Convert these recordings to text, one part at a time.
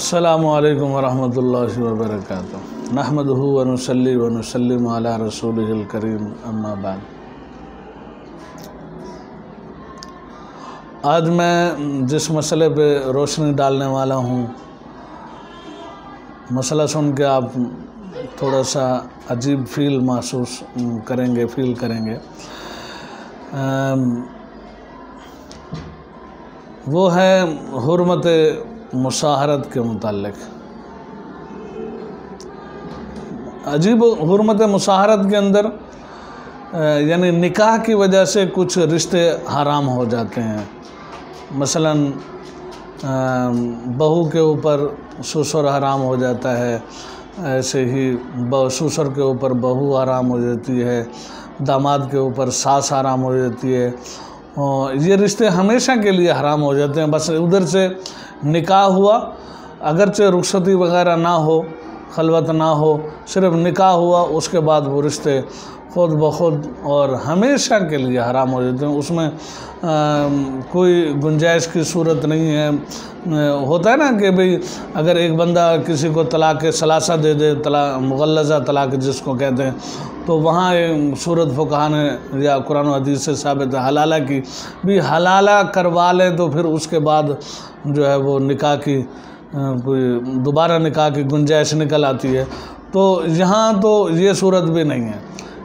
السلام علیکم ورحمۃ اللہ وبرکاتہ۔ نحمدہ ونصلی ونسلم علی رسولہ الکریم، اما بعد۔ آج میں جس مسئلے پہ روشنی ڈالنے والا ہوں، مسئلہ سن کے آپ تھوڑا سا عجیب فیل کریں گے وہ ہے حرمت مصاہرت کے متعلق۔ عجیب حرمت مصاہرت کے اندر یعنی نکاح کی وجہ سے کچھ رشتے حرام ہو جاتے ہیں۔ مثلا بہو کے اوپر سسر حرام ہو جاتا ہے، ایسے ہی سسر کے اوپر بہو حرام ہو جاتی ہے، داماد کے اوپر ساس حرام ہو جاتی ہے۔ یہ رشتے ہمیشہ کے لیے حرام ہو جاتے ہیں۔ بس ادھر سے نکاح ہوا، اگرچہ رخصتی وغیرہ نہ ہو، خلوت نہ ہو، صرف نکاح ہوا، اس کے بعد وہ رشتے خود بخود اور ہمیشہ کے لیے حرام ہو جاتے ہیں۔ اس میں کوئی گنجائش کی صورت نہیں ہے۔ ہوتا ہے نا کہ بھئی اگر ایک بندہ کسی کو طلاق ثلاثہ دے دے، مغلظہ طلاق جس کو کہتے ہیں، تو وہاں صورت فقہا نے یا قرآن و حدیث سے ثابت ہے حلالہ کی بھی حلالہ کروا لیں تو پھر اس کے بعد جو ہے وہ نکاح کی کوئی دوبارہ نکاح کی گنجائش نکل آتی ہے۔ تو یہاں تو یہ صورت بھی نہیں ہے۔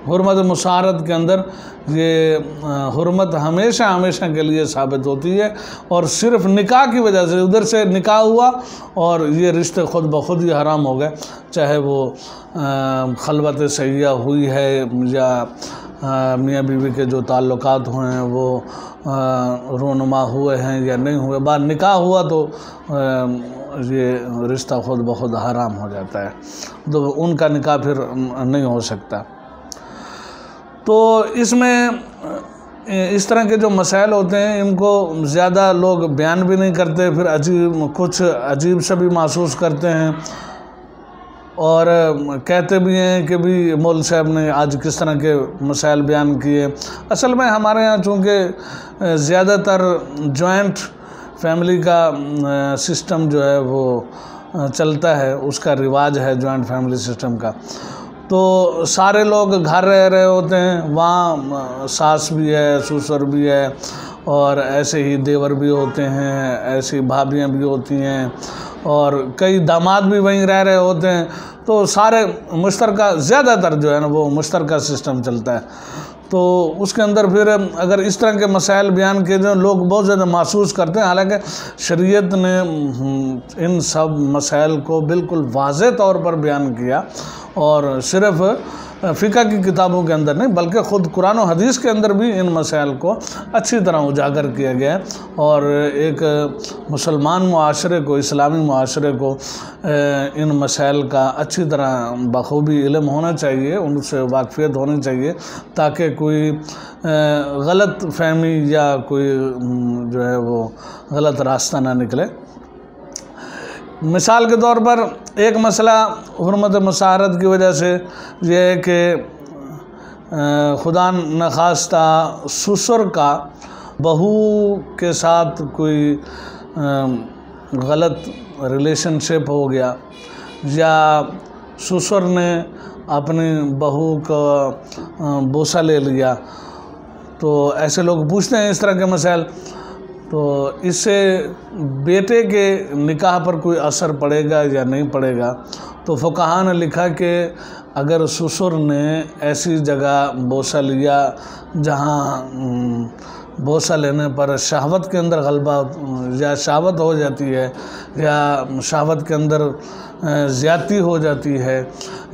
حرمت مصاہرت کے اندر یہ حرمت ہمیشہ کے لیے ثابت ہوتی ہے، اور صرف نکاح کی وجہ سے ادھر سے نکاح ہوا اور یہ رشتے خود بخود ہی حرام ہو گئے، چاہے وہ خلوت صحیحہ ہوئی ہے یا میاں بیوی کے جو تعلقات ہوئے ہیں وہ رونما ہوئے ہیں یا نہیں ہوئے، بعد نکاح ہوا تو یہ رشتہ خود بخود حرام ہو جاتا ہے، تو ان کا نکاح پھر نہیں ہو سکتا۔ تو اس میں اس طرح کے جو مسائل ہوتے ہیں ان کو زیادہ لوگ بیان بھی نہیں کرتے، پھر کچھ عجیب سا بھی محسوس کرتے ہیں، اور کہتے بھی ہیں کہ بھی مول صاحب نے آج کس طرح کے مسائل بیان کیے۔ اصل میں ہمارے ہاں چونکہ زیادہ تر جوائنٹ فیملی کا سسٹم جو ہے وہ چلتا ہے، اس کا رواج ہے جوائنٹ فیملی سسٹم کا، تو سارے لوگ گھر رہ رہے ہوتے ہیں، وہاں ساس بھی ہے، سسر بھی ہے، اور ایسے ہی دیور بھی ہوتے ہیں، ایسی بھابیاں بھی ہوتی ہیں، اور کئی داماد بھی وہیں رہ رہے ہوتے ہیں، تو سارے مشترکہ زیادہ تر جو ہے نا وہ مشترکہ سسٹم چلتا ہے۔ تو اس کے اندر پھر اگر اس طرح کے مسائل بیان کیے جائیں لوگ بہت زیادہ محسوس کرتے ہیں، حالانکہ شریعت نے ان سب مسائل کو بالکل واضح طور پر بیان کیا، اور صرف فقہ کی کتابوں کے اندر نہیں بلکہ خود قرآن و حدیث کے اندر بھی ان مسائل کو اچھی طرح اجاگر کیا گیا ہے، اور ایک مسلمان معاشرے کو، اسلامی معاشرے کو ان مسائل کا اچھی طرح بخوبی علم ہونا چاہیے، ان سے واقفیت ہونی چاہیے، تاکہ کوئی غلط فہمی یا کوئی جو ہے وہ غلط راستہ نہ نکلے۔ مثال کے طور پر ایک مسئلہ حرمت مصاہرت کی وجہ سے یہ ہے کہ خدا نخواستہ سسر کا بہو کے ساتھ کوئی غلط ریلیشن شپ ہو گیا، یا سسر نے اپنی بہو کا بوسہ لے لیا، تو ایسے لوگ پوچھتے ہیں اس طرح کے مسائل، تو اس سے بیٹے کے نکاح پر کوئی اثر پڑے گا یا نہیں پڑے گا؟ تو فقہا نے لکھا کہ اگر سسر نے ایسی جگہ بوسہ لیا جہاں بوسہ لینے پر شہوت کے اندر غلبہ یا شہوت ہو جاتی ہے، یا شہوت کے اندر زیادتی ہو جاتی ہے،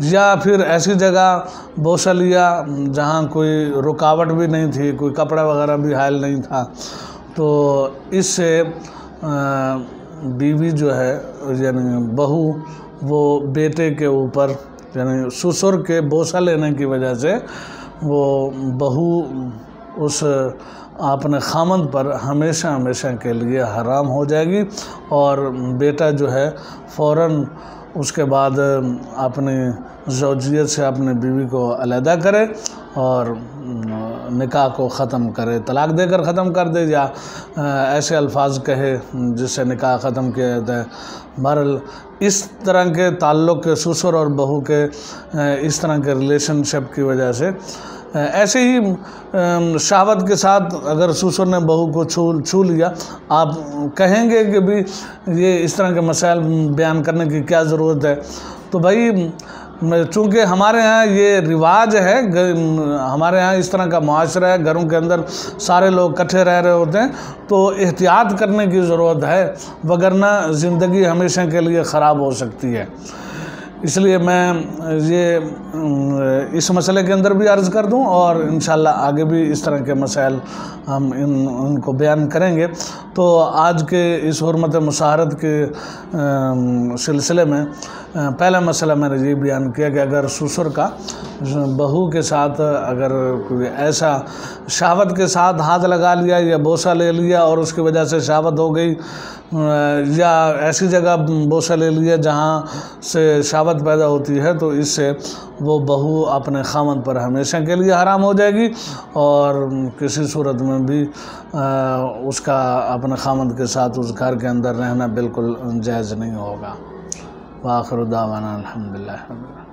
یا پھر ایسی جگہ بوسہ لیا جہاں کوئی رکاوٹ بھی نہیں تھی، کوئی کپڑا وغیرہ بھی حائل نہیں تھا، تو اس سے بیوی جو ہے یعنی بہو وہ بیٹے کے اوپر یعنی سسر کے بوسہ لینے کی وجہ سے وہ بہو اس اپنے خامند پر ہمیشہ کے لیے حرام ہو جائے گی، اور بیٹا جو ہے فوراً اس کے بعد اپنی زوجیت سے اپنی بیوی کو علیحدہ کرے اور نکاح کو ختم کرے، طلاق دے کر ختم کر دے یا ایسے الفاظ کہے جس سے نکاح ختم کیا جاتا ہے۔ بہرحال اس طرح کے تعلق کے سسر اور بہو کے اس طرح کے ریلیشن شپ کی وجہ سے ایسے ہی شہوت کے ساتھ اگر سسر نے بہو کو چھو لیا، آپ کہیں گے کہ بھی یہ اس طرح کے مسائل بیان کرنے کی کیا ضرورت ہے؟ تو بھائی چونکہ ہمارے ہاں یہ رواج ہے، ہمارے ہاں اس طرح کا معاشرہ ہے، گھروں کے اندر سارے لوگ اکٹھے رہ رہے ہوتے ہیں، تو احتیاط کرنے کی ضرورت ہے، وگرنہ زندگی ہمیشہ کے لیے خراب ہو سکتی ہے۔ اس لیے میں یہ اس مسئلے کے اندر بھی عرض کر دوں، اور انشاءاللہ آگے بھی اس طرح کے مسائل ہم ان کو بیان کریں گے۔ تو آج کے اس حرمت مشاہرت کے سلسلے میں پہلا مسئلہ میں نے یہ بیان کیا کہ اگر سسر کا بہو کے ساتھ اگر کوئی ایسا شہوت کے ساتھ ہاتھ لگا لیا یا بوسہ لے لیا اور اس کی وجہ سے شہوت ہو گئی، یا ایسی جگہ بوسہ لے لیا جہاں سے شہوت پیدا ہوتی ہے، تو اس سے وہ بہو اپنے خاوند پر ہمیشہ کے لیے حرام ہو جائے گی، اور کسی صورت میں بھی اس کا اپنے خاوند کے ساتھ اس گھر کے اندر رہنا بالکل جائز نہیں ہوگا۔ وآخر دعوانا الحمدللہ۔